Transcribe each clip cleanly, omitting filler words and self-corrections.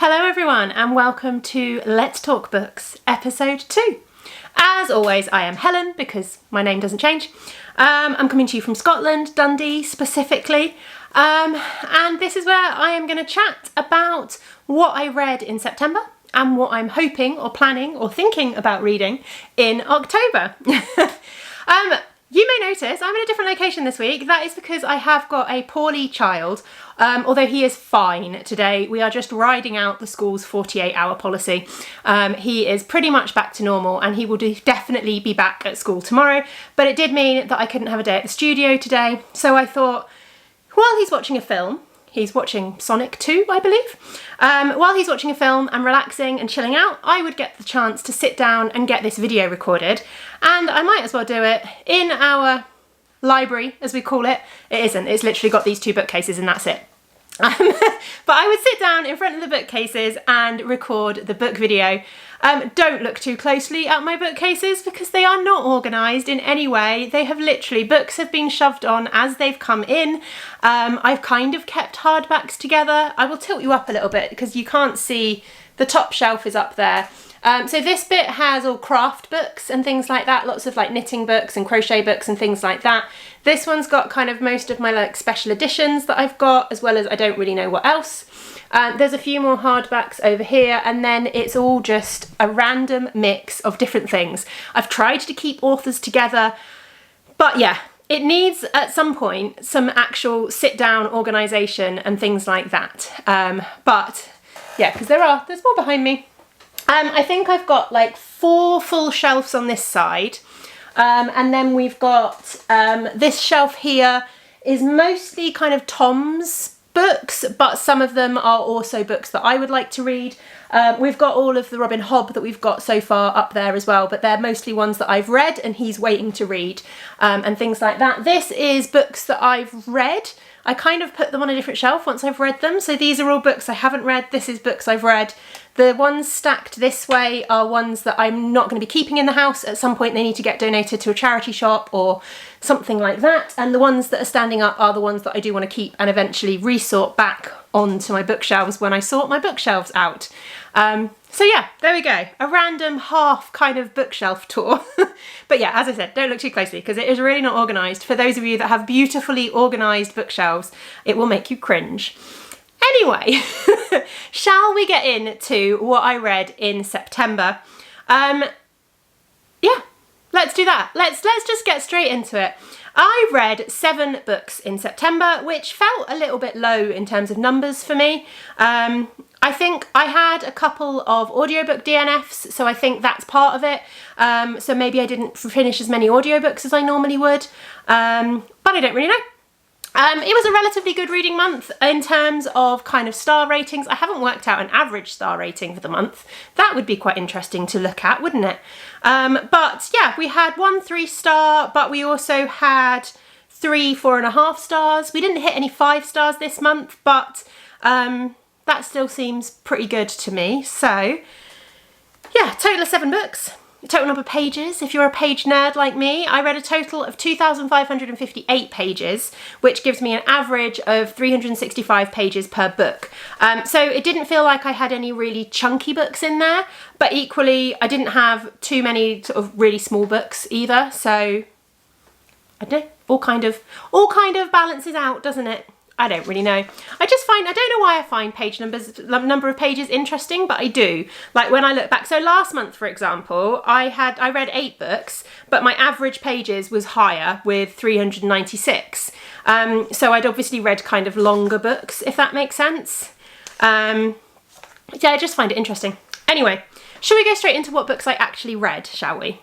Hello everyone and welcome to Let's Talk Books, episode 2. As always, I am Helen because my name doesn't change. I'm coming to you from Scotland, Dundee specifically, and this is where I am going to chat about what I read in September and what I'm hoping or planning or thinking about reading in October. You may notice I'm in a different location this week. That is because I have got a poorly child, although he is fine today. We are just riding out the school's 48-hour policy. He is pretty much back to normal and he will definitely be back at school tomorrow, but it did mean that I couldn't have a day at the studio today. So I thought, while he's watching a film, he's watching Sonic 2, I believe. While he's watching a film and relaxing and chilling out, I would get the chance to sit down and get this video recorded. And I might as well do it in our library, as we call it. It isn't, it's literally got these two bookcases and that's it. But I would sit down in front of the bookcases and record the book video. Don't look too closely at my bookcases because they are not organised in any way. They have literally, books have been shoved on as they've come in. I've kind of kept hardbacks together. I will tilt you up a little bit because you can't see, the top shelf is up there. So this bit has all craft books and things like that, lots of like knitting books and crochet books and things like that. This one's got kind of most of my like special editions that I've got, as well as I don't really know what else. There's a few more hardbacks over here, and then it's all just a random mix of different things. I've tried to keep authors together, but yeah, it needs at some point some actual sit down organisation and things like that. But yeah, because there's more behind me. I think I've got like 4 full shelves on this side, and then we've got this shelf here is mostly kind of Tom's books, but some of them are also books that I would like to read. We've got all of the Robin Hobb that we've got so far up there as well, but they're mostly ones that I've read and he's waiting to read, and things like that. This is books that I've read. I kind of put them on a different shelf once I've read them. So these are all books I haven't read. This is books I've read. The ones stacked this way are ones that I'm not going to be keeping in the house. At some point they need to get donated to a charity shop or something like that. And the ones that are standing up are the ones that I do want to keep and eventually resort back onto my bookshelves when I sort my bookshelves out. So yeah, there we go. A random half kind of bookshelf tour. But yeah, as I said, don't look too closely because it is really not organised. For those of you that have beautifully organised bookshelves, it will make you cringe. Anyway, shall we get into what I read in September? Yeah, let's do that. Let's just get straight into it. I read 7 books in September, which felt a little bit low in terms of numbers for me. I think I had a couple of audiobook DNFs, so I think that's part of it. So maybe I didn't finish as many audiobooks as I normally would, but I don't really know. It was a relatively good reading month in terms of kind of star ratings. I haven't worked out an average star rating for the month. That would be quite interesting to look at, wouldn't it? But yeah, we had 1 3-star, but we also had 3 4.5 stars. We didn't hit any 5 stars this month, but that still seems pretty good to me. So yeah, total of 7 books. Total number of pages, if you're a page nerd like me, I read a total of 2,558 pages, which gives me an average of 365 pages per book. So it didn't feel like I had any really chunky books in there, but equally I didn't have too many sort of really small books either. So I don't know, all kind of balances out, doesn't it? I don't really know. I don't know why I find number of pages interesting, but I do. Like when I look back, so last month, for example, I read 8 books, but my average pages was higher with 396. So I'd obviously read kind of longer books, if that makes sense. Yeah, I just find it interesting. Anyway, shall we go straight into what books I actually read, shall we?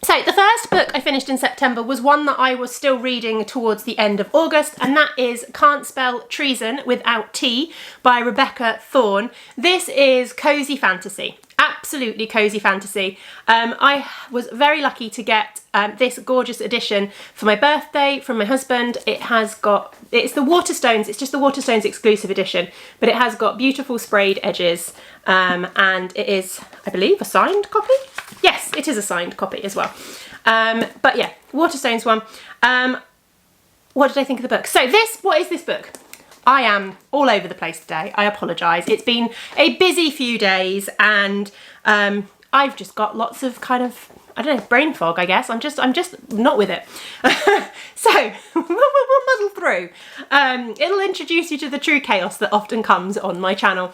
So the first book I finished in September was one that I was still reading towards the end of August, and that is Cant Spell, Treason without T by Rebecca Thorne. This is cosy fantasy. Absolutely cosy fantasy. I was very lucky to get this gorgeous edition for my birthday from my husband. It's the Waterstones, it's just the Waterstones exclusive edition, but it has got beautiful sprayed edges, and it is, I believe, a signed copy? Yes, it is a signed copy as well. But yeah, Waterstones one. What did I think of the book? So what is this book? I am all over the place today. I apologise. It's been a busy few days and I've just got lots of kind of, I don't know, brain fog, I guess. I'm just not with it. So we'll muddle through. It'll introduce you to the true chaos that often comes on my channel.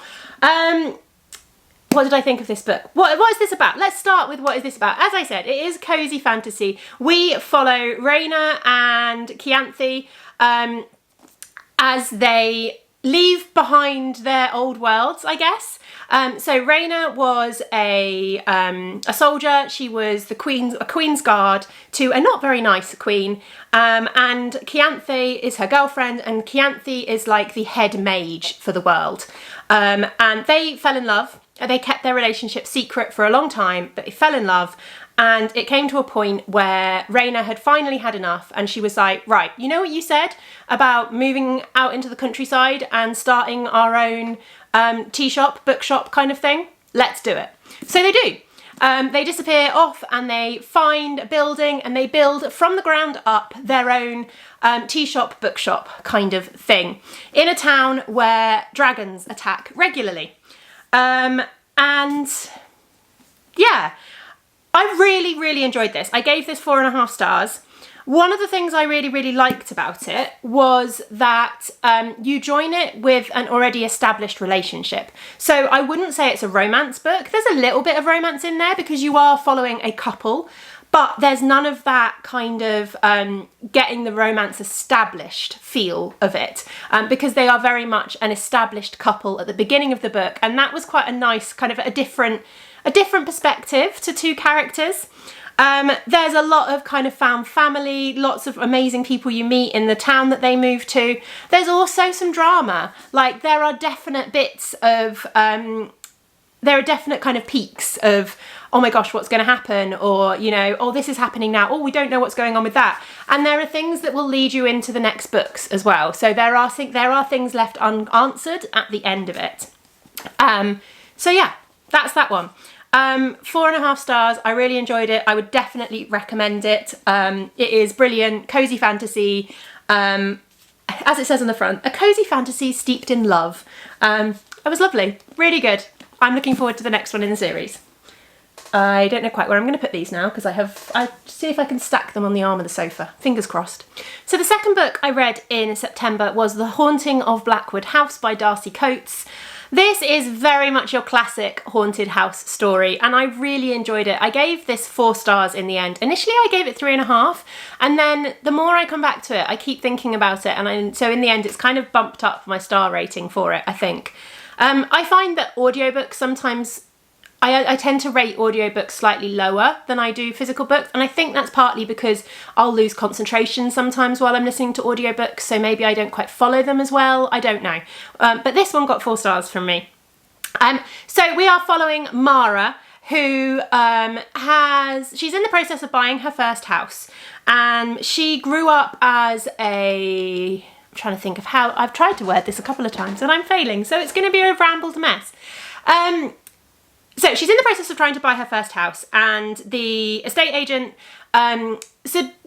What did I think of this book? What is this about? Let's start with what is this about. As I said, it is cozy fantasy. We follow Raina and Chianthe as they leave behind their old worlds, I guess. So Raina was a soldier. She was a queen's guard to a not very nice queen. And Chianthe is her girlfriend, and Chianthe is like the head mage for the world. And they fell in love. They kept their relationship secret for a long time, but they fell in love. And it came to a point where Raina had finally had enough and she was like, right, you know what you said about moving out into the countryside and starting our own tea shop, bookshop kind of thing? Let's do it. So they do. They disappear off and they find a building and they build from the ground up their own tea shop, bookshop kind of thing in a town where dragons attack regularly. And yeah, I really enjoyed this. I gave this 4.5 stars. One of the things I really liked about it was that you join it with an already established relationship. So I wouldn't say it's a romance book. There's a little bit of romance in there because you are following a couple, but there's none of that kind of getting the romance established feel of it, because they are very much an established couple at the beginning of the book, and that was quite a nice kind of a different perspective to two characters. There's a lot of kind of found family, lots of amazing people you meet in the town that they move to. There's also some drama, like there are definite bits of, there are definite kind of peaks of, oh my gosh, what's going to happen? Or, you know, oh, this is happening now. Oh, we don't know what's going on with that. And there are things that will lead you into the next books as well. So there are things left unanswered at the end of it. So yeah, that's that one. 4.5 stars. I really enjoyed it. I would definitely recommend it. It is brilliant, cozy fantasy. As it says on the front, a cozy fantasy steeped in love. It was lovely, really good. I'm looking forward to the next one in the series. I don't know quite where I'm going to put these now because I see if I can stack them on the arm of the sofa. Fingers crossed. So the second book I read in September was The Haunting of Blackwood House by Darcy Coates. This is very much your classic haunted house story and I really enjoyed it. I gave this 4 stars in the end. Initially I gave it 3.5 and then the more I come back to it I keep thinking about it and so in the end it's kind of bumped up my star rating for it, I think. I find that audiobooks sometimes I tend to rate audiobooks slightly lower than I do physical books, and I think that's partly because I'll lose concentration sometimes while I'm listening to audiobooks, so maybe I don't quite follow them as well, I don't know. But this one got 4 stars from me. So we are following Mara, who she's in the process of buying her first house, and she grew up as I'm trying to think of how, I've tried to word this a couple of times and I'm failing, so it's going to be a rambled mess. So she's in the process of trying to buy her first house and the estate agent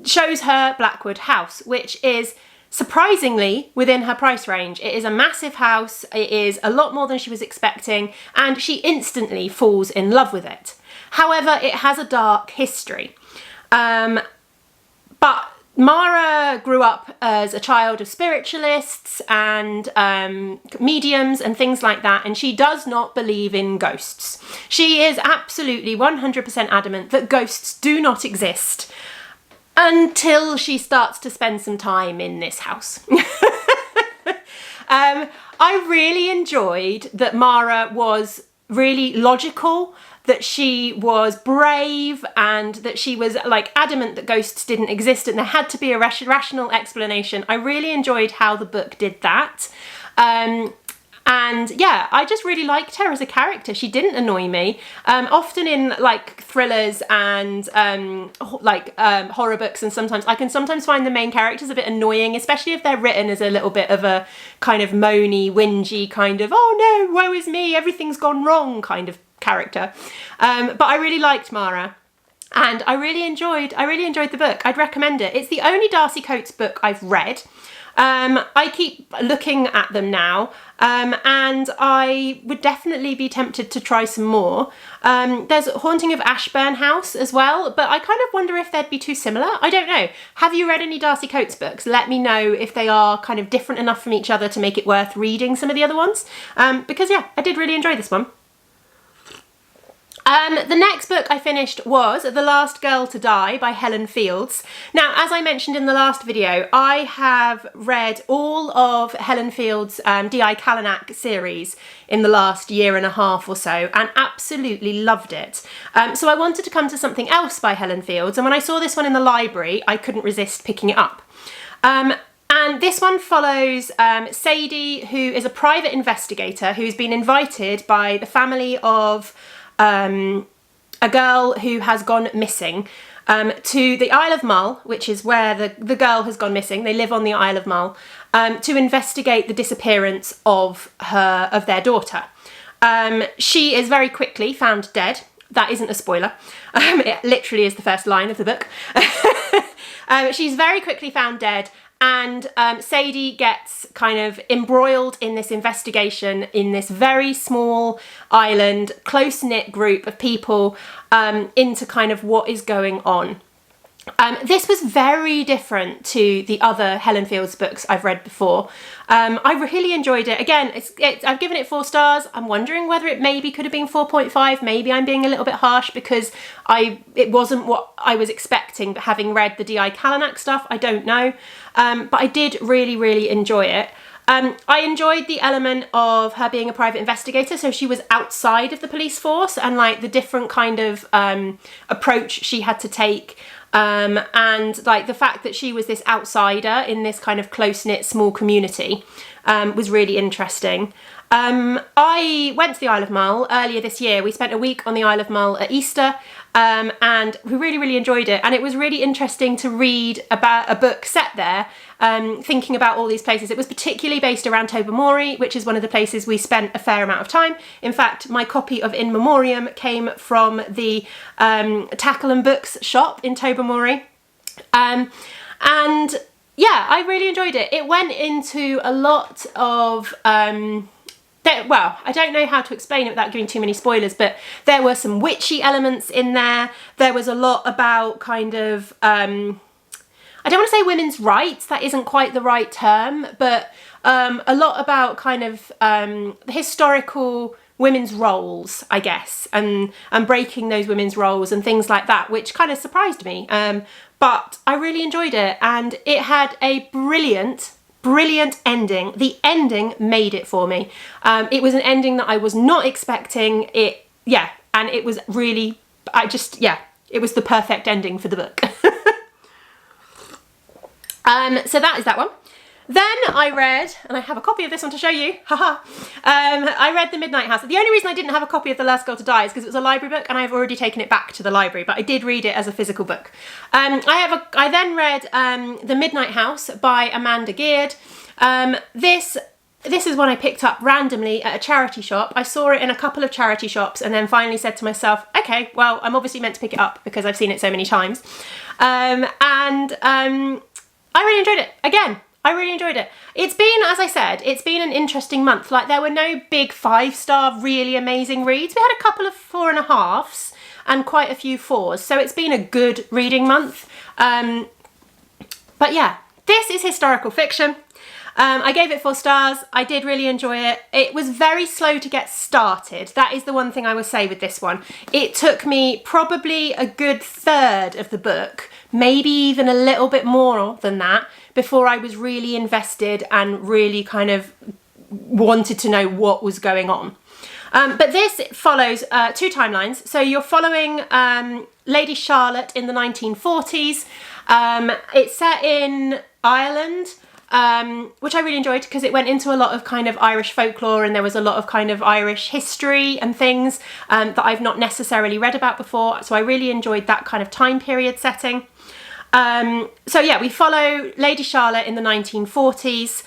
shows her Blackwood house, which is surprisingly within her price range. It is a massive house, it is a lot more than she was expecting, and she instantly falls in love with it. However, it has a dark history. But Mara grew up as a child of spiritualists and mediums and things like that, and she does not believe in ghosts. She is absolutely 100% adamant that ghosts do not exist until she starts to spend some time in this house. I really enjoyed that Mara was really logical, that she was brave, and that she was like adamant that ghosts didn't exist and there had to be a rational explanation. I really enjoyed how the book did that. And yeah, I just really liked her as a character. She didn't annoy me. Often in like thrillers and horror books, and sometimes I can find the main characters a bit annoying, especially if they're written as a little bit of a kind of moany, whingy kind of, oh no, woe is me, everything's gone wrong kind of character. But I really liked Mara. And I really enjoyed the book. I'd recommend it. It's the only Darcy Coates book I've read. I keep looking at them now, and I would definitely be tempted to try some more. There's Haunting of Ashburn House as well, but I kind of wonder if they'd be too similar. I don't know. Have you read any Darcy Coates books? Let me know if they are kind of different enough from each other to make it worth reading some of the other ones. Because yeah, I did really enjoy this one. The next book I finished was The Last Girl to Die by Helen Fields. Now, as I mentioned in the last video, I have read all of Helen Fields' D.I. Kalanack series in the last year and a half or so and absolutely loved it. So I wanted to come to something else by Helen Fields, and when I saw this one in the library, I couldn't resist picking it up. And this one follows Sadie, who is a private investigator who's been invited by the family of a girl who has gone missing to the Isle of Mull, which is where the girl has gone missing. They live on the Isle of Mull to investigate the disappearance of their daughter. She is very quickly found dead. That isn't a spoiler. It literally is the first line of the book. She's very quickly found dead. And Sadie gets kind of embroiled in this investigation in this very small island, close-knit group of people into kind of what is going on. This was very different to the other Helen Fields books I've read before. I really enjoyed it. Again, I've given it 4 stars. I'm wondering whether it maybe could have been 4.5. Maybe I'm being a little bit harsh because it wasn't what I was expecting, but having read the D.I. Kalanack stuff, I don't know. But I did really, really enjoy it. I enjoyed the element of her being a private investigator, so she was outside of the police force and like the different kind of approach she had to take. And like the fact that she was this outsider in this kind of close-knit small community was really interesting. I went to the Isle of Mull earlier this year. We spent a week on the Isle of Mull at Easter, and we really, really enjoyed it. And it was really interesting to read about a book set there, thinking about all these places. It was particularly based around Tobermory, which is one of the places we spent a fair amount of time. In fact, my copy of In Memoriam came from the Tackle and Books shop in Tobermory. And yeah, I really enjoyed it. It went into a lot of... well, I don't know how to explain it without giving too many spoilers, but there were some witchy elements in there. There was a lot about kind of, I don't want to say women's rights, that isn't quite the right term, but a lot about kind of historical women's roles, I guess, and breaking those women's roles and things like that, which kind of surprised me. But I really enjoyed it, and it had a brilliant ending. The ending made it for me. It was an ending that I was not expecting. And it was really, it was the perfect ending for the book. So that is that one. Then I read, and I have a copy of this one to show you, haha. I read The Midnight House. The only reason I didn't have a copy of The Last Girl to Die is because it was a library book and I've already taken it back to the library, but I did read it as a physical book. I then read The Midnight House by Amanda Geard. This is one I picked up randomly at a charity shop. I saw it in a couple of charity shops and then finally said to myself, okay, well, I'm obviously meant to pick it up because I've seen it so many times. I really enjoyed it. Again, I really enjoyed it. It's been, as I said, it's been an interesting month. Like, there were no big 5-star, really amazing reads. We had a couple of 4.5s and quite a few 4s. So it's been a good reading month. But yeah, this is historical fiction. I gave it 4 stars. I did really enjoy it. It was very slow to get started. That is the one thing I will say with this one. It took me probably a good third of the book, maybe even a little bit more than that, before I was really invested and really kind of wanted to know what was going on. But this follows 2 timelines. So you're following Lady Charlotte in the 1940s. It's set in Ireland, which I really enjoyed because it went into a lot of kind of Irish folklore, and there was a lot of kind of Irish history and things that I've not necessarily read about before. So I really enjoyed that kind of time period setting. So yeah, we follow Lady Charlotte in the 1940s.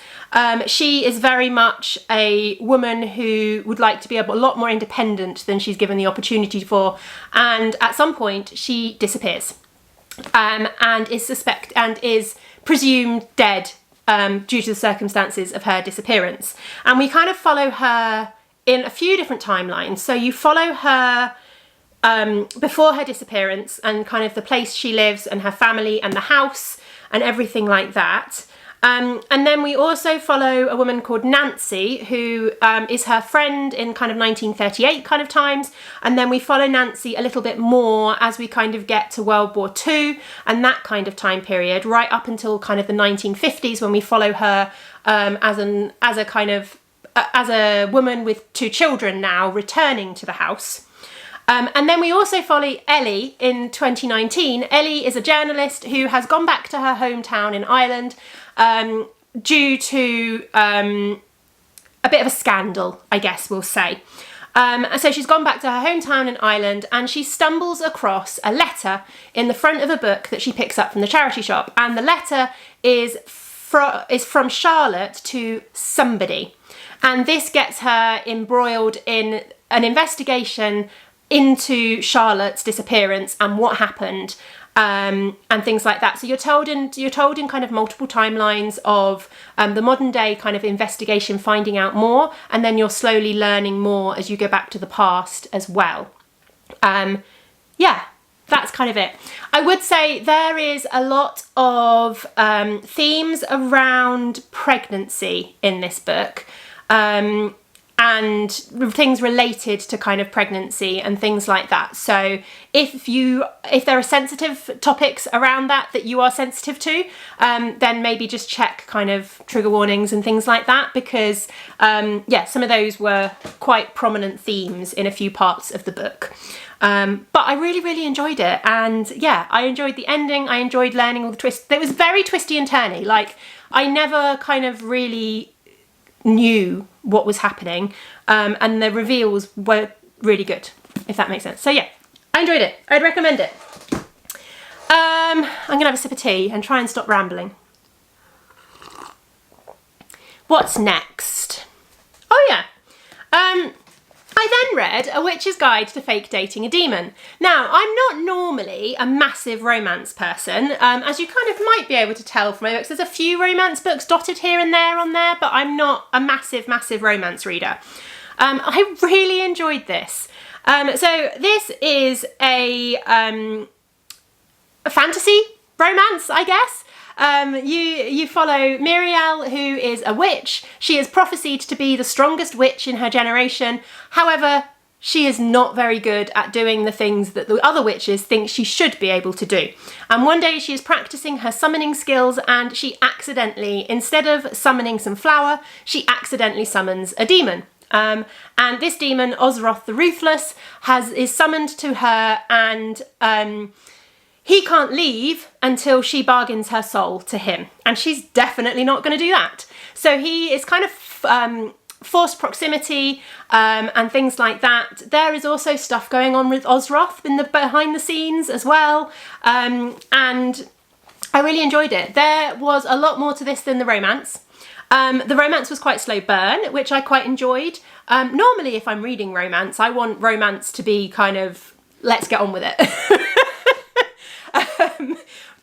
She is very much a woman who would like to be a lot more independent than she's given the opportunity for, and at some point she disappears, and is presumed dead due to the circumstances of her disappearance. And we kind of follow her in a few different timelines. So you follow her before her disappearance and kind of the place she lives and her family and the house and everything like that. And then we also follow a woman called Nancy, who is her friend in kind of 1938 kind of times. And then we follow Nancy a little bit more as we kind of get to World War II and that kind of time period, right up until kind of the 1950s, when we follow her as a woman with 2 children now returning to the house. And then we also follow Ellie in 2019. Ellie is a journalist who has gone back to her hometown in Ireland due to a bit of a scandal, I guess we'll say. So she's gone back to her hometown in Ireland, and she stumbles across a letter in the front of a book that she picks up from the charity shop. And the letter is from Charlotte to somebody. And this gets her embroiled in an investigation into Charlotte's disappearance and what happened, and things like that. So you're told in kind of multiple timelines of the modern day kind of investigation, finding out more, and then you're slowly learning more as you go back to the past as well. Yeah, that's kind of it. I would say there is a lot of themes around pregnancy in this book. And things related to kind of pregnancy and things like that. So if there are sensitive topics around that you are sensitive to, then maybe just check kind of trigger warnings and things like that, because some of those were quite prominent themes in a few parts of the book. But I really, really enjoyed it. And yeah, I enjoyed the ending. I enjoyed learning all the twists. It was very twisty and turny. Like, I never kind of really knew what was happening, and the reveals were really good, if that makes sense. So yeah, I enjoyed it. I'd recommend it. I'm gonna have a sip of tea and try and stop rambling. What's next? Oh yeah, I then read A Witch's Guide to Fake Dating a Demon. Now, I'm not normally a massive romance person, as you kind of might be able to tell from my books. There's a few romance books dotted here and there on there, but I'm not a massive romance reader. I really enjoyed this. So this is a fantasy romance, I guess. You follow Muriel, who is a witch. She is prophesied to be the strongest witch in her generation. However, she is not very good at doing the things that the other witches think she should be able to do. And one day she is practicing her summoning skills, and she accidentally, instead of summoning some flour, she accidentally summons a demon. And this demon, Osroth the Ruthless, is summoned to her, and he can't leave until she bargains her soul to him. And she's definitely not going to do that. So he is kind of forced proximity and things like that. There is also stuff going on with Osroth in the behind the scenes as well. And I really enjoyed it. There was a lot more to this than the romance. The romance was quite slow burn, which I quite enjoyed. Normally, if I'm reading romance, I want romance to be kind of, let's get on with it.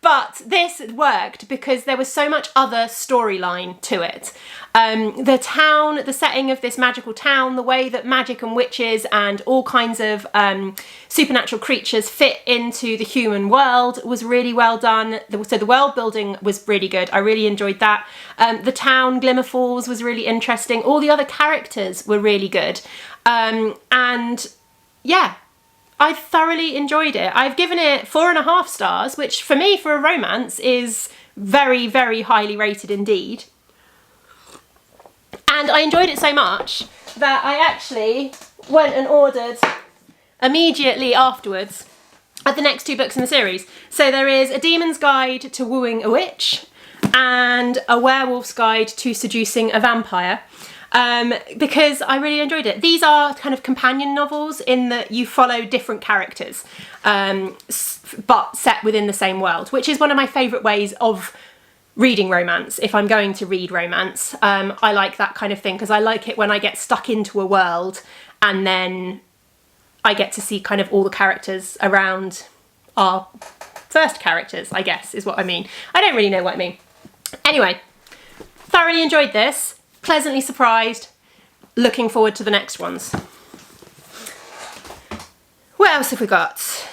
But this worked because there was so much other storyline to it. The town, the setting of this magical town, the way that magic and witches and all kinds of supernatural creatures fit into the human world was really well done. So the world building was really good. I really enjoyed that. The town, Glimmer Falls, was really interesting. All the other characters were really good. And yeah, I thoroughly enjoyed it. I've given it 4.5 stars, which for me, for a romance, is very, very highly rated indeed. And I enjoyed it so much that I actually went and ordered immediately afterwards the next 2 books in the series. So there is A Demon's Guide to Wooing a Witch and A Werewolf's Guide to Seducing a Vampire. Because I really enjoyed it. These are kind of companion novels in that you follow different characters, but set within the same world, which is one of my favourite ways of reading romance. If I'm going to read romance, I like that kind of thing, because I like it when I get stuck into a world and then I get to see kind of all the characters around our first characters, I guess, is what I mean. I don't really know what I mean. Anyway, Thoroughly enjoyed this, pleasantly surprised, looking forward to the next ones. What else have we got?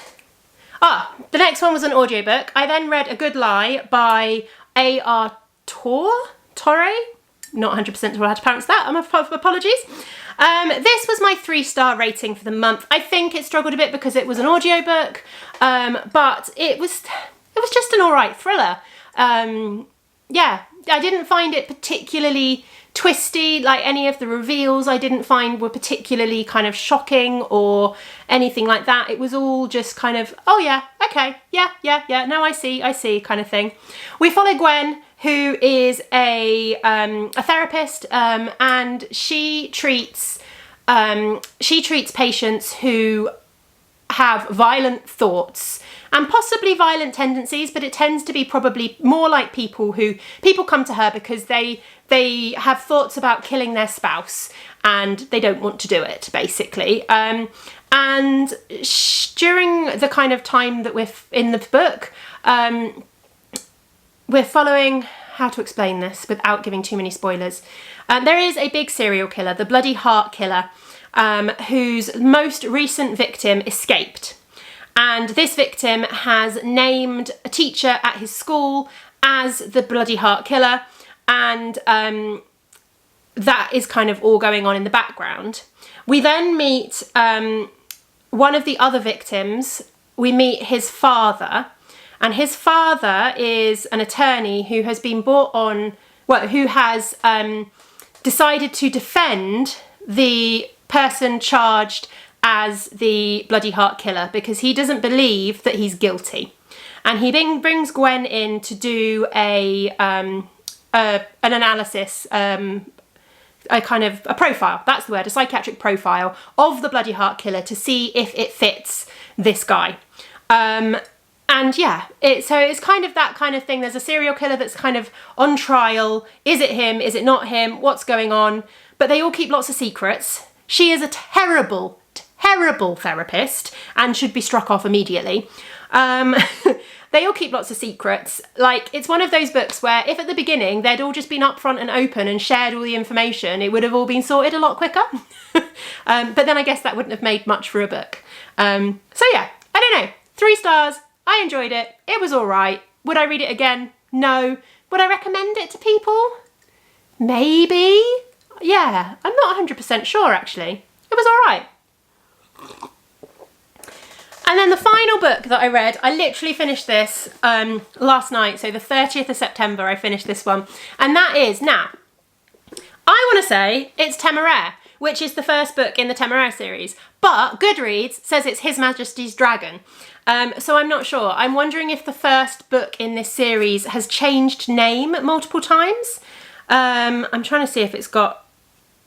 The next one was an audiobook. I then read A Good Lie by A.R. Torare. Not 100% sure how to pronounce that, apologies. This was my 3-star rating for the month. I think it struggled a bit because it was an audiobook, but it was just an alright thriller. Yeah, I didn't find it particularly twisty, like any of the reveals I didn't find were particularly kind of shocking or anything like that. It was all just kind of, oh yeah, okay, yeah, no, I see kind of thing. We follow Gwen, who is a therapist, and she treats patients who have violent thoughts and possibly violent tendencies, but it tends to be probably more like people come to her because they have thoughts about killing their spouse and they don't want to do it, basically. And during the kind of time that we're in the book, we're following, how to explain this without giving too many spoilers. There is a big serial killer, the Bloody Heart Killer, whose most recent victim escaped. And this victim has named a teacher at his school as the Bloody Heart Killer, and that is kind of all going on in the background. We then meet one of the other victims. We meet his father, and his father is an attorney who has been brought on, who has decided to defend the person charged as the Bloody Heart Killer because he doesn't believe that he's guilty. And he brings Gwen in to do an analysis, a profile, that's the word, a psychiatric profile of the Bloody Heart Killer to see if it fits this guy. And yeah, so it's kind of that kind of thing. There's a serial killer that's kind of on trial. Is it him? Is it not him? What's going on? But they all keep lots of secrets. She is a terrible therapist and should be struck off immediately. They all keep lots of secrets. Like, it's one of those books where if at the beginning they'd all just been upfront and open and shared all the information, it would have all been sorted a lot quicker. But then I guess that wouldn't have made much for a book. So yeah, I don't know. 3 stars. I enjoyed it. It was all right. Would I read it again? No. Would I recommend it to people? Maybe. Yeah, I'm not 100% sure actually. It was all right. And then the final book that I read, I literally finished this last night, so the 30th of September I finished this one, and that is, now, I want to say it's Torare, which is the first book in the Torare series, but Goodreads says it's His Majesty's Dragon, so I'm not sure. I'm wondering if the first book in this series has changed name multiple times. I'm trying to see if it's got...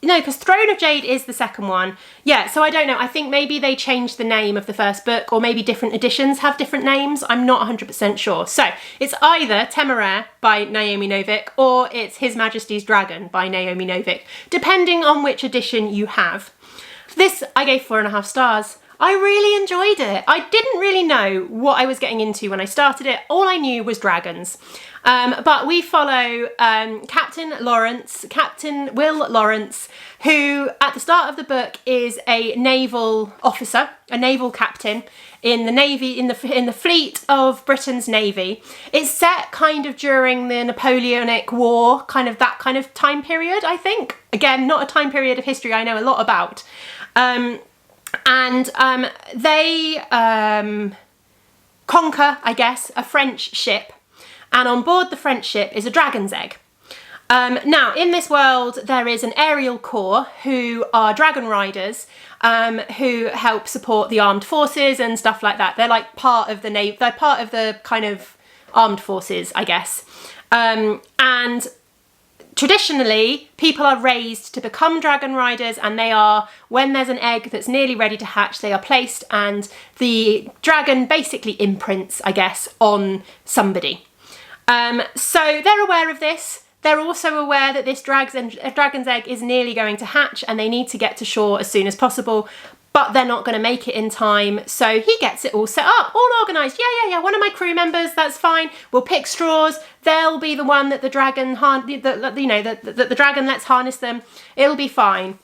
No, because Throne of Jade is the second one. Yeah, so I don't know. I think maybe they changed the name of the first book, or maybe different editions have different names. I'm not 100% sure. So it's either Torare by Naomi Novik, or it's His Majesty's Dragon by Naomi Novik, depending on which edition you have. This I gave 4.5 stars. I really enjoyed it. I didn't really know what I was getting into when I started it. All I knew was dragons. But we follow Captain Will Lawrence, who at the start of the book is a naval officer, a naval captain in the navy, in the fleet of Britain's navy. It's set kind of during the Napoleonic War, kind of that kind of time period, I think. Again, not a time period of history I know a lot about. They conquer, I guess, a French ship. And on board the French ship is a dragon's egg. Now, in this world, there is an aerial corps who are dragon riders who help support the armed forces and stuff like that. They're like part of the navy. They're part of the kind of armed forces, I guess. And traditionally, people are raised to become dragon riders, and they are, when there's an egg that's nearly ready to hatch, they are placed, and the dragon basically imprints, I guess, on somebody. So they're aware of this. They're also aware that this dragon's egg is nearly going to hatch and they need to get to shore as soon as possible. but they're not going to make it in time. So he gets it all set up, all organised. Yeah. One of my crew members, that's fine. We'll pick straws. They'll be the one that the dragon, the dragon lets harness them. It'll be fine.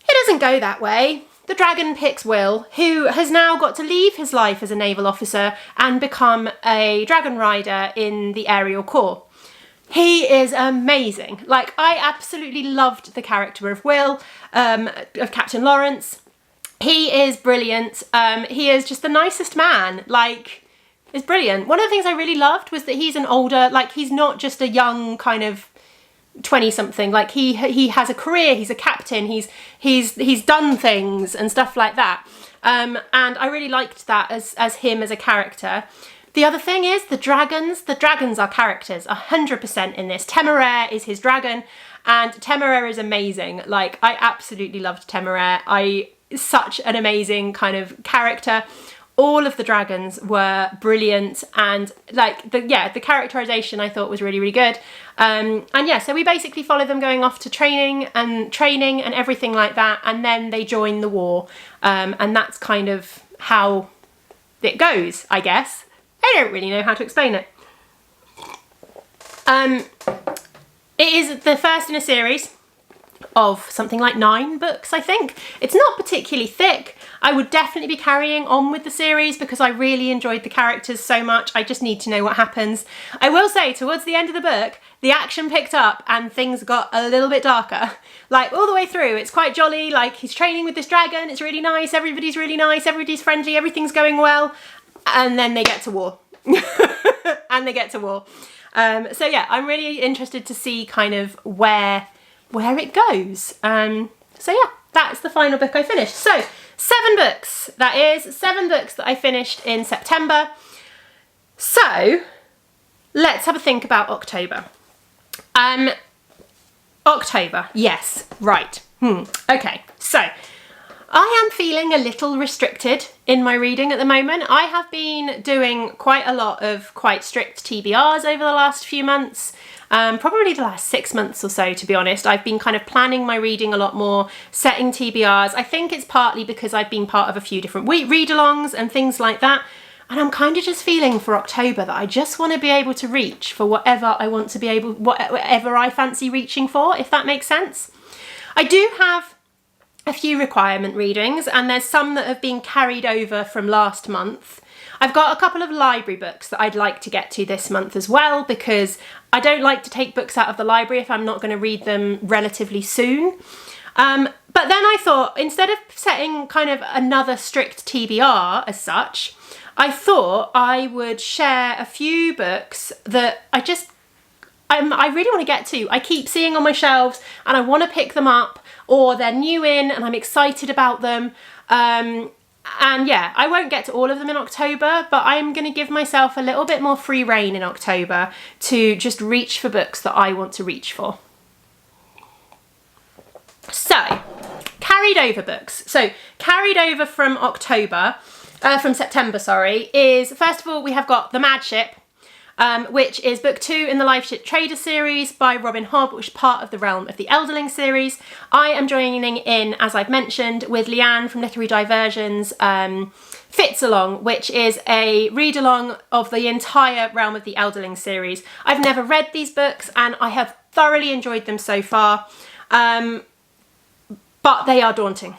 It doesn't go that way. The dragon picks Will, who has now got to leave his life as a naval officer and become a dragon rider in the aerial corps. He is amazing. Like, I absolutely loved the character of Will, of Captain Lawrence. He is brilliant. He is just the nicest man. Like, it's brilliant. One of the things I really loved was that he's an older, like, he's not just a young kind of 20-something. Like, he has a career. He's a captain. He's done things and stuff like that. And I really liked that as him as a character. The other thing is the dragons. The dragons are characters, 100% in this. Torare is his dragon, and Torare is amazing. Like, I absolutely loved Torare. Such an amazing kind of character. All of the dragons were brilliant, and like the characterization I thought was really, really good. And yeah, so we basically follow them going off to training and everything like that, and then they join the war, and that's kind of how it goes, I guess. I don't really know how to explain it. It is the first in a series of something like 9 books, I think. It's not particularly thick. I would definitely be carrying on with the series because I really enjoyed the characters so much. I just need to know what happens. I will say, towards the end of the book, the action picked up and things got a little bit darker. Like, all the way through, it's quite jolly. Like, he's training with this dragon. It's really nice. Everybody's really nice. Everybody's friendly. Everything's going well. And then they get to war. So yeah, I'm really interested to see kind of where it goes. So yeah, that's the final book I finished. So 7 books, that is 7 books that I finished in September. So let's have a think about October. October, yes, right. Okay, so I am feeling a little restricted in my reading at the moment. I have been doing quite a lot of quite strict TBRs over the last few months, probably the last 6 months or so, to be honest. I've been kind of planning my reading a lot more, setting TBRs. I think it's partly because I've been part of a few different read-alongs and things like that. And I'm kind of just feeling for October that I just want to be able to reach for whatever I want to be able, whatever I fancy reaching for, if that makes sense. I do have a few requirement readings, and there's some that have been carried over from last month. I've got a couple of library books that I'd like to get to this month as well, because I don't like to take books out of the library if I'm not going to read them relatively soon. But then I thought, instead of setting kind of another strict TBR as such, I thought I would share a few books that I really want to get to. I keep seeing on my shelves and I want to pick them up, or they're new in and I'm excited about them. And yeah, I won't get to all of them in October, but I'm going to give myself a little bit more free rein in October to just reach for books that I want to reach for. So, carried over books. So, carried over from September, sorry, is, first of all, we have got The Mad Ship, which is book 2 in the Live Ship Trader series by Robin Hobb, which is part of the Realm of the Elderling series. I am joining in, as I've mentioned, with Leanne from Literary Diversion's Fits Along, which is a read-along of the entire Realm of the Elderling series. I've never read these books and I have thoroughly enjoyed them so far, but they are daunting.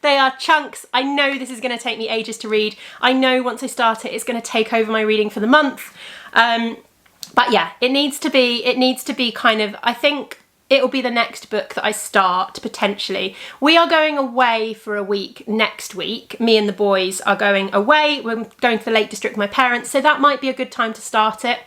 They are chunks. I know this is going to take me ages to read. I know once I start it, it's going to take over my reading for the month. But yeah, it needs to be kind of, I think it will be the next book that I start, potentially. We are going away for a week next week. Me and the boys are going away. We're going to the Lake District with my parents, so that might be a good time to start it.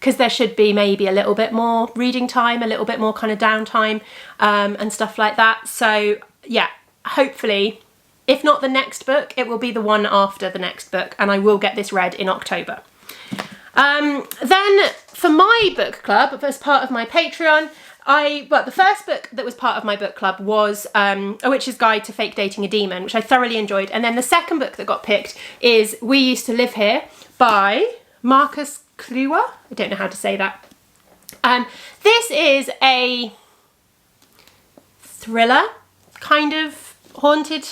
Because there should be maybe a little bit more reading time, a little bit more kind of downtime, and stuff like that. So yeah, hopefully, if not the next book, it will be the one after the next book, and I will get this read in October. Then for my book club, as part of my Patreon, the first book that was part of my book club was A Witch's Guide to Fake Dating a Demon, which I thoroughly enjoyed. And then the second book that got picked is We Used to Live Here by Marcus Kluwer. I don't know how to say that. This is a thriller kind of haunted.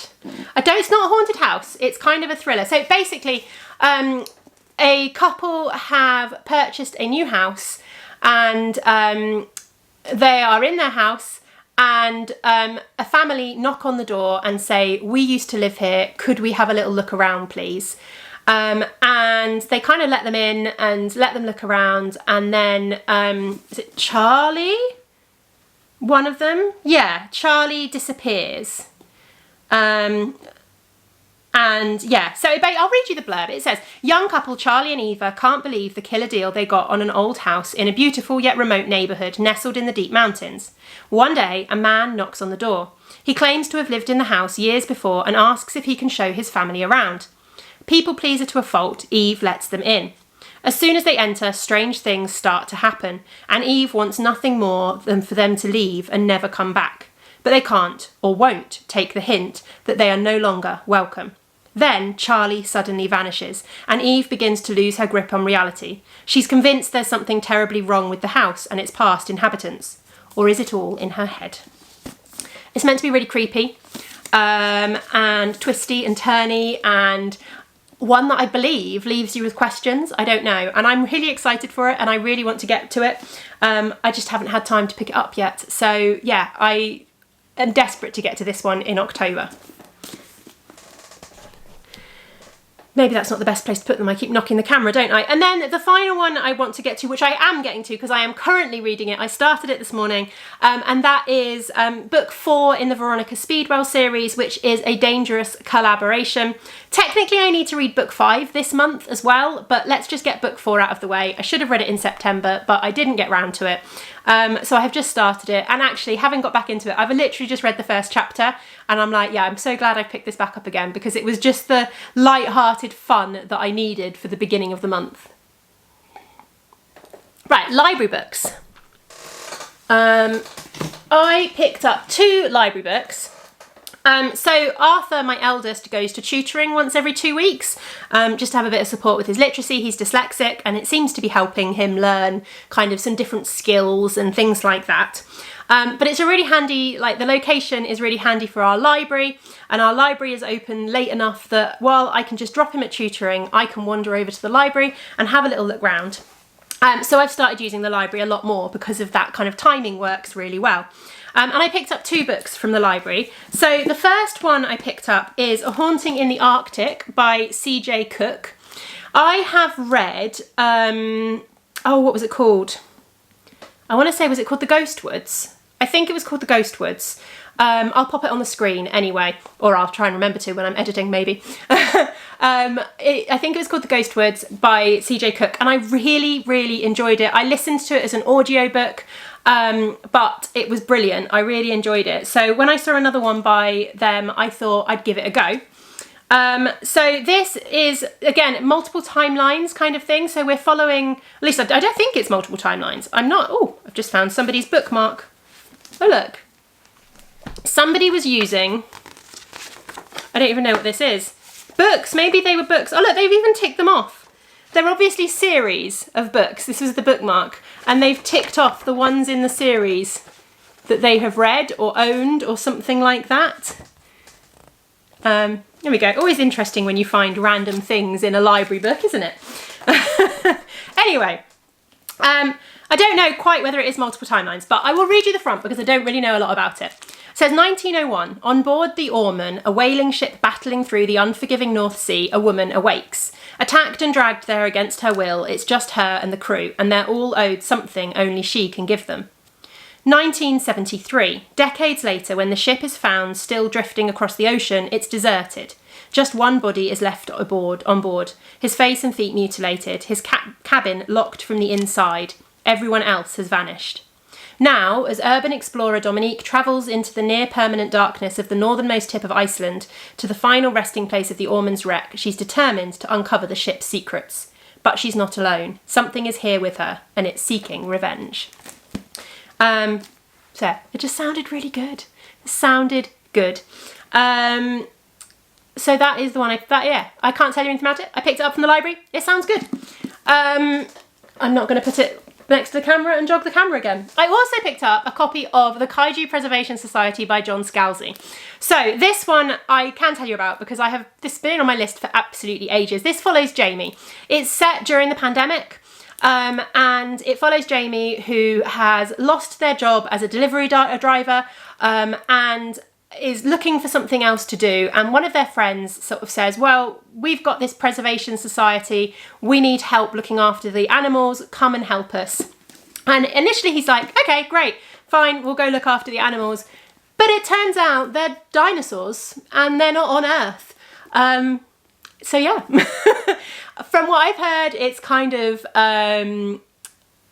It's not a haunted house. It's kind of a thriller. So basically, a couple have purchased a new house, and they are in their house, and a family knock on the door and say, "We used to live here. Could we have a little look around, please?" And they kind of let them in and let them look around, and then is it Charlie? One of them? Yeah, Charlie disappears. And yeah, so I'll read you the blurb. It says, young couple Charlie and Eva can't believe the killer deal they got on an old house in a beautiful yet remote neighbourhood nestled in the deep mountains. One day, a man knocks on the door. He claims to have lived in the house years before and asks if he can show his family around. People pleaser to a fault, Eve lets them in. As soon as they enter, strange things start to happen, and Eve wants nothing more than for them to leave and never come back. But they can't, or won't, take the hint that they are no longer welcome. Then Charlie suddenly vanishes, and Eve begins to lose her grip on reality. She's convinced there's something terribly wrong with the house and its past inhabitants. Or is it all in her head? It's meant to be really creepy, and twisty and turny, and one that I believe leaves you with questions. I don't know. And I'm really excited for it, and I really want to get to it. I just haven't had time to pick it up yet. So yeah, I am desperate to get to this one in October. Maybe that's not the best place to put them. I keep knocking the camera, don't I? And then the final one I want to get to, which I am getting to because I am currently reading it. I started it this morning, and that is book 4 in the Veronica Speedwell series, which is A Dangerous Collaboration. Technically, I need to read book 5 this month as well, but let's just get book 4 out of the way. I should have read it in September, but I didn't get round to it. So I have just started it, and actually, having got back into it, I've literally just read the first chapter, and I'm like, yeah, I'm so glad I picked this back up again, because it was just the light-hearted fun that I needed for the beginning of the month. Right, library books. I picked up 2 library books. So Arthur, my eldest, goes to tutoring once every 2 weeks, just to have a bit of support with his literacy. He's dyslexic, and it seems to be helping him learn kind of some different skills and things like that. But it's a really handy, like the location is really handy for our library, and our library is open late enough that while I can just drop him at tutoring, I can wander over to the library and have a little look round. So I've started using the library a lot more because of that kind of timing works really well. And I picked up 2 books from the library. So the first one I picked up is A Haunting in the Arctic by C.J. Cook. I have read, what was it called? I want to say, was it called The Ghost Woods? I think it was called The Ghost Woods. I'll pop it on the screen anyway, or I'll try and remember to when I'm editing maybe. I think it was called The Ghost Woods by C.J. Cook, and I really, really enjoyed it. I listened to it as an audiobook, but it was brilliant. I really enjoyed it. So when I saw another one by them, I thought I'd give it a go. So this is, again, multiple timelines kind of thing. So we're following, at least I don't think it's multiple timelines. I've just found somebody's bookmark. Oh, look. Somebody was using, I don't even know what this is. Books, maybe they were books. Oh look, they've even ticked them off. They're obviously series of books. This was the bookmark. And they've ticked off the ones in the series that they have read or owned or something like that. There we go. Always interesting when you find random things in a library book, isn't it? Anyway, I don't know quite whether it is multiple timelines, but I will read you the front because I don't really know a lot about it. It says 1901, on board the Orman, a whaling ship battling through the unforgiving North Sea, a woman awakes. Attacked and dragged there against her will, it's just her and the crew, and they're all owed something only she can give them. 1973, decades later, when the ship is found still drifting across the ocean, it's deserted. Just one body is left on board, his face and feet mutilated, his cabin locked from the inside. Everyone else has vanished. Now, as urban explorer Dominique travels into the near-permanent darkness of the northernmost tip of Iceland to the final resting place of the Orman's wreck, she's determined to uncover the ship's secrets. But she's not alone. Something is here with her, and it's seeking revenge. So it just sounded really good. It sounded good. So that is the one I can't tell you anything about it. I picked it up from the library. It sounds good. I'm not going to put it next to the camera and jog the camera again. I also picked up a copy of The Kaiju Preservation Society by John Scalzi. So this one I can tell you about because this has been on my list for absolutely ages. This follows Jamie. It's set during the pandemic. And it follows Jamie, who has lost their job as a delivery driver and is looking for something else to do. And one of their friends sort of says, well, we've got this preservation society. We need help looking after the animals. Come and help us. And initially he's like, okay, great, fine, we'll go look after the animals. But it turns out they're dinosaurs and they're not on Earth. So yeah, from what I've heard, it's kind of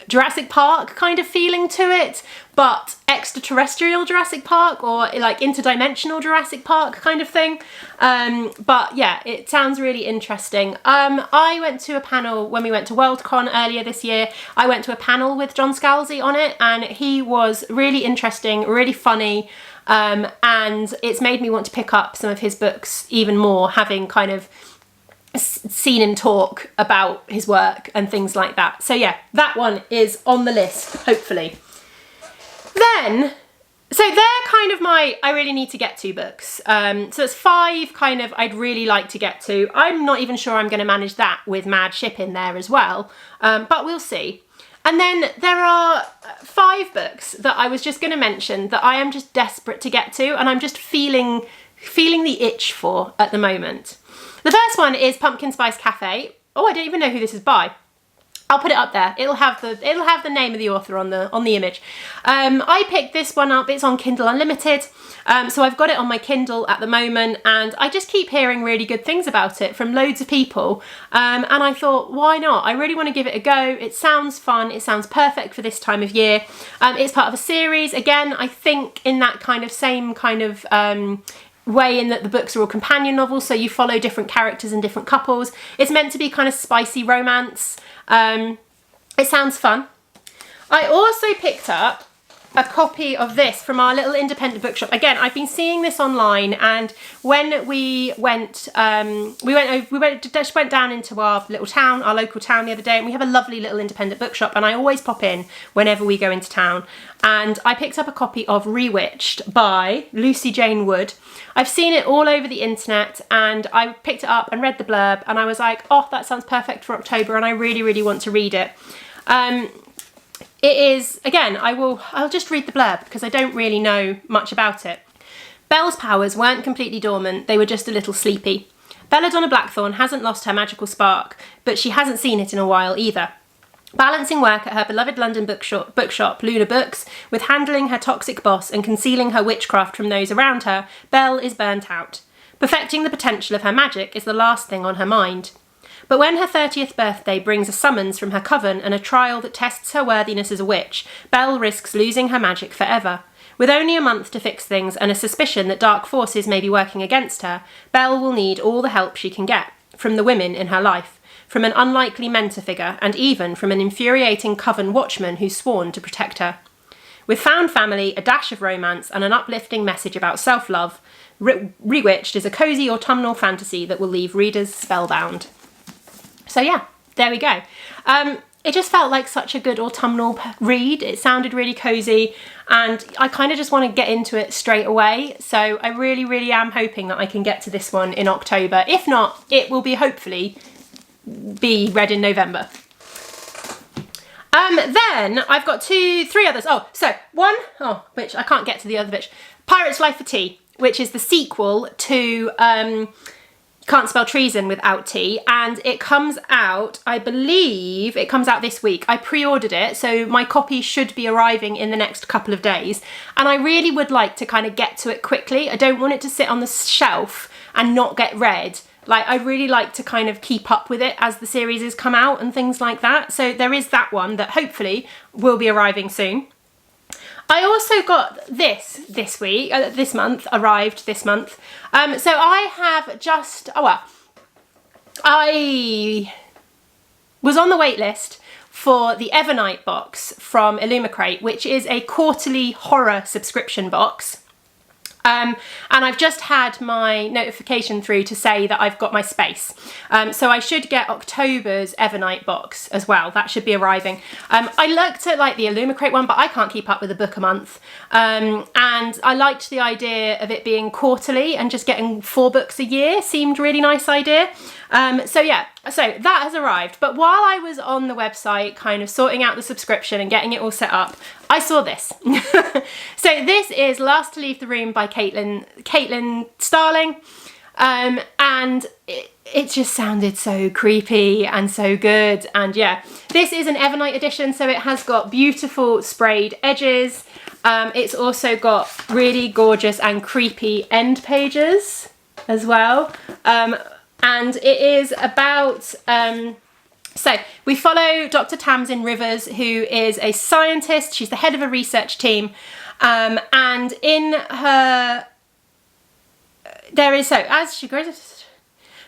Jurassic Park kind of feeling to it, but extraterrestrial Jurassic Park or like interdimensional Jurassic Park kind of thing. But yeah, it sounds really interesting. I went to a panel when we went to Worldcon earlier this year. I went to a panel with John Scalzi on it, and he was really interesting, really funny. And it's made me want to pick up some of his books even more, having kind of seen him talk about his work and things like that. So yeah, that one is on the list, hopefully. Then, so they're kind of my I really need to get to books. So it's 5 kind of I'd really like to get to. I'm not even sure I'm going to manage that with Mad Ship in there as well, but we'll see. And then there are 5 books that I was just going to mention that I am just desperate to get to, and I'm just feeling the itch for at the moment. The first one is Pumpkin Spice Cafe. Oh, I don't even know who this is by. I'll put it up there. It'll have the name of the author on the image. I picked this one up. It's on Kindle Unlimited. So I've got it on my Kindle at the moment, and I just keep hearing really good things about it from loads of people. And I thought, why not? I really want to give it a go. It sounds fun. It sounds perfect for this time of year. It's part of a series. Again, I think in that kind of same kind of way in that the books are all companion novels, so you follow different characters and different couples. It's meant to be kind of spicy romance. It sounds fun. I also picked up a copy of this from our little independent bookshop. Again, I've been seeing this online, and when we went down into our little town, our local town the other day, and we have a lovely little independent bookshop, and I always pop in whenever we go into town. And I picked up a copy of ReWitched by Lucy Jane Wood. I've seen it all over the internet, and I picked it up and read the blurb, and I was like, oh, that sounds perfect for October, and I really, really want to read it. It is, again, I'll just read the blurb because I don't really know much about it. Belle's powers weren't completely dormant, they were just a little sleepy. Belladonna Blackthorn hasn't lost her magical spark, but she hasn't seen it in a while either. Balancing work at her beloved London bookshop, Luna Books, with handling her toxic boss and concealing her witchcraft from those around her, Belle is burnt out. Perfecting the potential of her magic is the last thing on her mind. But when her 30th birthday brings a summons from her coven and a trial that tests her worthiness as a witch, Belle risks losing her magic forever. With only a month to fix things and a suspicion that dark forces may be working against her, Belle will need all the help she can get, from the women in her life, from an unlikely mentor figure, and even from an infuriating coven watchman who's sworn to protect her. With found family, a dash of romance, and an uplifting message about self-love, ReWitched is a cosy autumnal fantasy that will leave readers spellbound. So yeah, there we go. It just felt like such a good autumnal read. It sounded really cozy, and I kind of just want to get into it straight away. So I really, really am hoping that I can get to this one in October. If not, it will hopefully be read in November. Then I've got 3 others. Which I can't get to the other bit. Pirate's Life for Tea, which is the sequel to Cant Spell Treason without T, and it comes out, I believe it comes out this week. I pre-ordered it, so my copy should be arriving in the next couple of days, and I really would like to kind of get to it quickly. I don't want it to sit on the shelf and not get read. Like, I really like to kind of keep up with it as the series come out and things like that. So there is that one that hopefully will be arriving soon. I also got this week, arrived this month. So I have just, I was on the wait list for the Evernight box from Illumicrate, which is a quarterly horror subscription box. And I've just had my notification through to say that I've got my space. So I should get October's Evernight box as well. That should be arriving. I looked at like the Illumicrate one, but I can't keep up with a book a month. And I liked the idea of it being quarterly and just getting 4 books a year. Seemed a really nice idea. So yeah, so that has arrived. But while I was on the website kind of sorting out the subscription and getting it all set up, I saw this. So this is Last to Leave the Room by Caitlin Starling. And it just sounded so creepy and so good. And yeah, this is an Evernight edition, so it has got beautiful sprayed edges. It's also got really gorgeous and creepy end pages as well. And it is about, so we follow Dr. Tamsin Rivers, who is a scientist. She's the head of a research team. And in her, as she goes,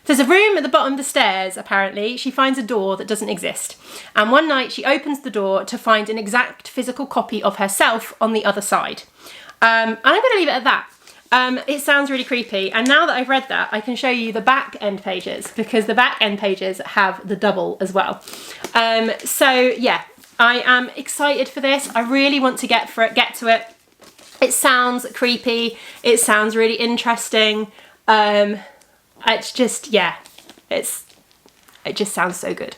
there's a room at the bottom of the stairs, apparently. She finds a door that doesn't exist. And one night she opens the door to find an exact physical copy of herself on the other side. And I'm going to leave it at that. It sounds really creepy, and now that I've read that, I can show you the back end pages, because the back end pages have the double as well. So yeah, I am excited for this. I really want to get to it. It sounds creepy. It sounds really interesting. It's just, yeah, it just sounds so good.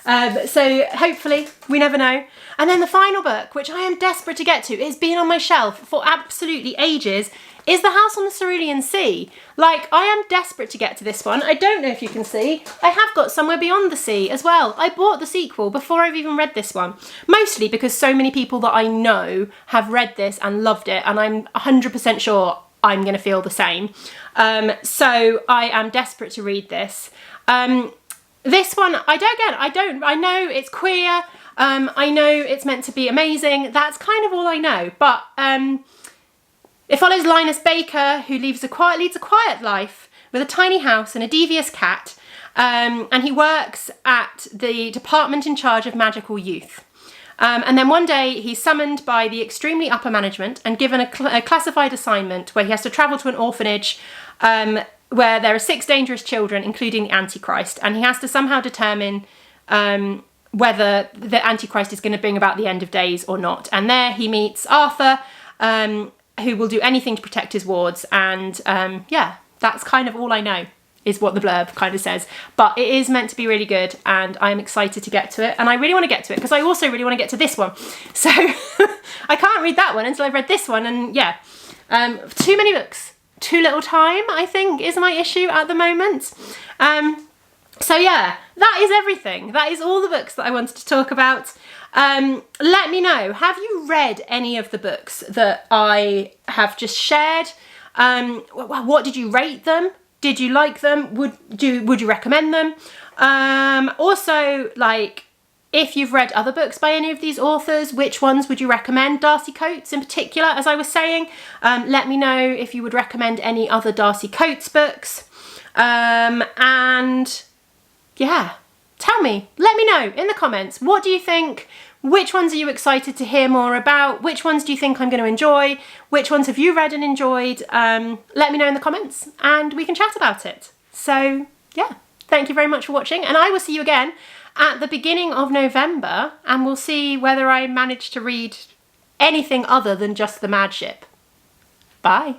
So hopefully, we never know. And then the final book, which I am desperate to get to, it's been on my shelf for absolutely ages, is The House on the Cerulean Sea. Like, I am desperate to get to this one. I don't know if you can see, I have got Somewhere Beyond the Sea as well. I bought the sequel before I've even read this one, mostly because so many people that I know have read this and loved it, and I'm 100% sure I'm going to feel the same. So I am desperate to read this. This one, I know it's queer. I know it's meant to be amazing. That's kind of all I know. But it follows Linus Baker, who leads a quiet life with a tiny house and a devious cat. And he works at the department in charge of magical youth. And then one day he's summoned by the extremely upper management and given a classified assignment where he has to travel to an orphanage where there are 6 dangerous children, including the Antichrist, and he has to somehow determine whether the Antichrist is going to bring about the end of days or not. And there he meets Arthur, who will do anything to protect his wards. And yeah, that's kind of all I know, is what the blurb kind of says. But it is meant to be really good, and I'm excited to get to it. And I really want to get to it because I also really want to get to this one. So I can't read that one until I've read this one. And yeah, too many books. Too little time, I think, is my issue at the moment. So yeah, that is everything. That is all the books that I wanted to talk about. Let me know, have you read any of the books that I have just shared? What did you rate them? Did you like them? Would you recommend them? Also, like, if you've read other books by any of these authors, which ones would you recommend? Darcy Coates in particular, as I was saying. Let me know if you would recommend any other Darcy Coates books. And yeah, tell me, let me know in the comments. What do you think? Which ones are you excited to hear more about? Which ones do you think I'm going to enjoy? Which ones have you read and enjoyed? Let me know in the comments and we can chat about it. So yeah, thank you very much for watching, and I will see you again at the beginning of November, and we'll see whether I manage to read anything other than just The Mad Ship. Bye.